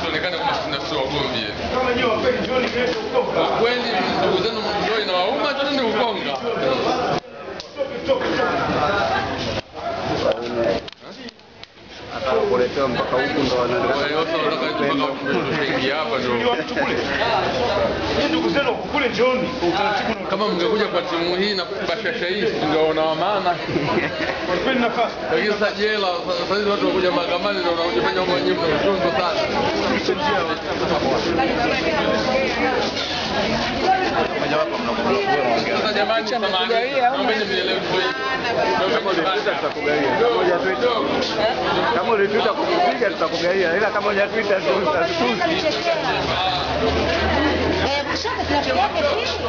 Sionekane kama sio wagomvi. Kama nyinyi wapenzi jioni kesho Ukonga. Kweli ndugu zenu mjoi na wauma twende Ukonga. Atakuletea mpaka huku ndo wanaendelea. Yote wanataka kuingia hapa ndio. Ndugu zenu kule jioni kwa utaratibu. Kama mngekuja kwa timu hii na bashasha hii tungeona wa maana. Walipeni nafasi. Lakini sasa jela sasa hivi watu wanakuja mahakamani ndio wanajifanya kama nyinyi mna uchungu sana. Sasa jamani samahani. Naombeni mnielewe kwa kama ulituita kukupiga tutakugaia, ila kama hujatuita tutasusi. Kushoto tunapiga kitu.